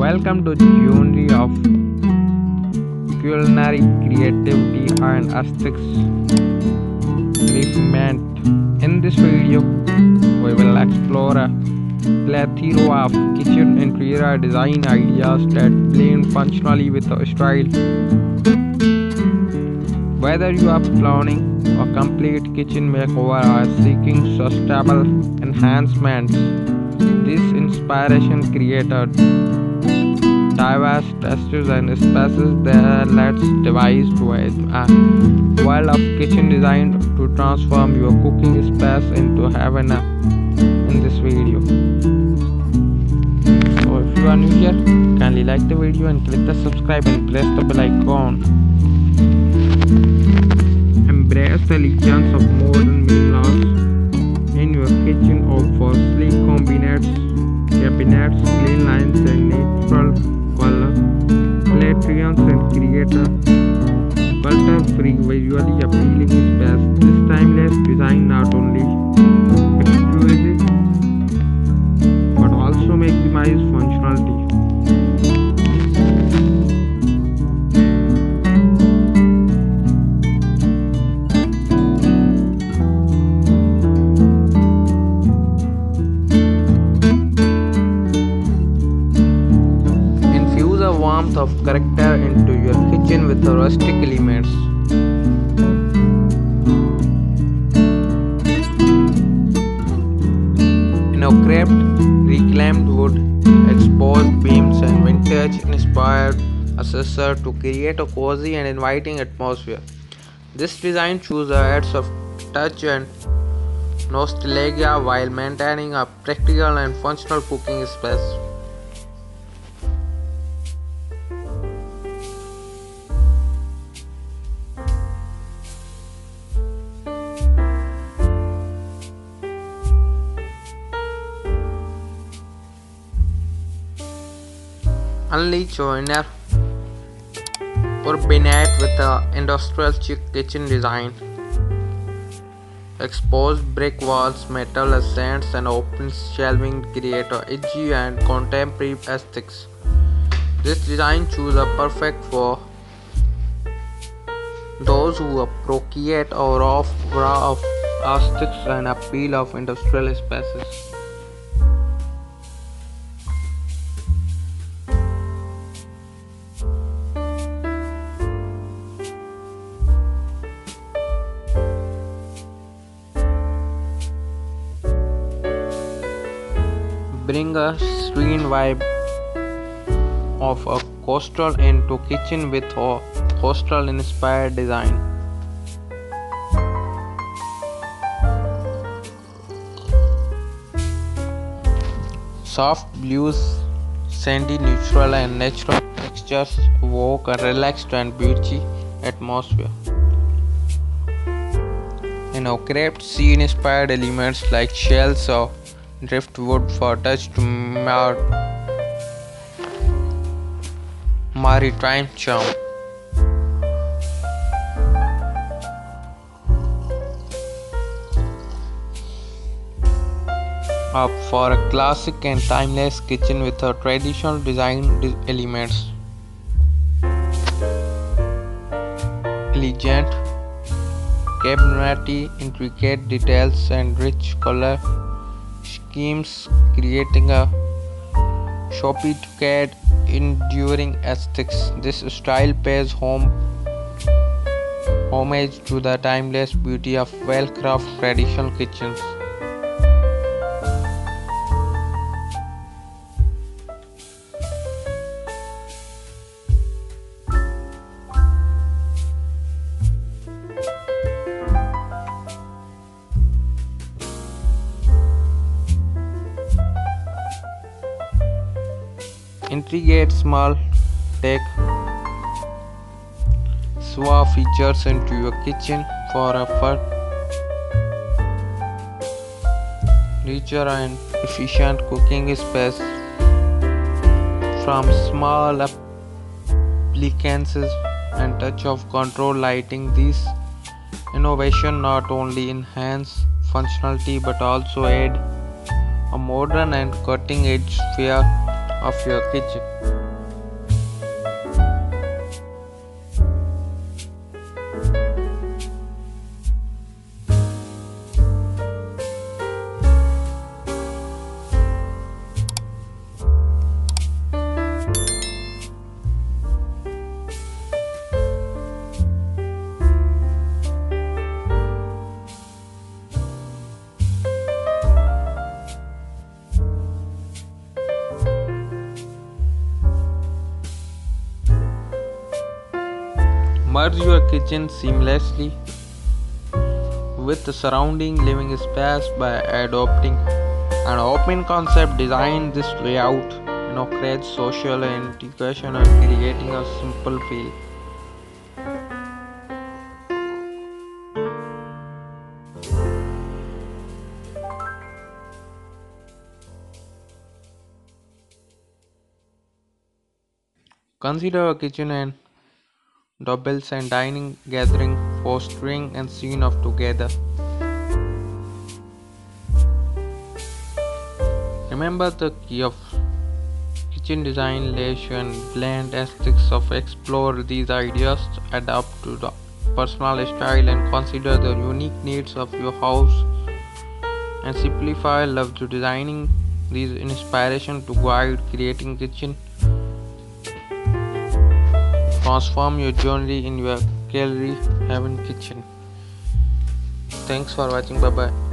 Welcome to Journey of Culinary Creativity and Aesthetics Refinement. In this video, we will explore a plethora of kitchen interior design ideas that blend functionally with style. Whether you are planning a complete kitchen makeover or seeking sustainable enhancements, this inspiration created diverse textures and spaces that let's devise with a world of kitchen design to transform your cooking space into heaven in this video. So if you are new here, kindly like the video and click the subscribe and press the bell icon. Embrace the elegance of modern minimalist in your kitchen, for sleek cabinets, clean lines and natural color patrons, and create a clutter-free, visually appealing space. This timeless design not only exquisite but also maximize functionality. Warmth of character into your kitchen with the rustic elements. Reclaimed wood, exposed beams and vintage-inspired accessories to create a cozy and inviting atmosphere. This design chooses adds of touch and nostalgia while maintaining a practical and functional cooking space. Unleash your inner urbanite with the industrial chic kitchen design. Exposed brick walls, metal accents, and open shelving create a edgy and contemporary aesthetics. This design choose a perfect for those who appreciate or of raw of aesthetics and appeal of industrial spaces. Bring a serene vibe of a coastal into kitchen with a coastal inspired design. Soft blues, sandy neutral and natural textures evoke a relaxed and beauty atmosphere. Crafted sea inspired elements like shells or driftwood for touch to maritime charm. For a classic and timeless kitchen with a traditional design elements. Elegant cabinetry, intricate details and rich color schemes creating a sophisticated, enduring aesthetics. This style pays homage to the timeless beauty of well-crafted traditional kitchens. Integrate small tech SWA features into your kitchen for a richer and efficient cooking space. From small appliances and touch of control lighting, these innovations not only enhance functionality but also add a modern and cutting-edge flair of your kitchen. Merge your kitchen seamlessly with the surrounding living space by adopting an open concept design. This layout creates social integration and creating a simple feel. Consider a kitchen and doubles and dining gathering, fostering and scene of together. Remember the key of kitchen design, and blend aesthetics of explore these ideas, adapt to the personal style and consider the unique needs of your house and simplify love to designing these inspiration to guide creating kitchen. Transform your journey in your gallery heaven kitchen. Thanks for watching. Bye bye.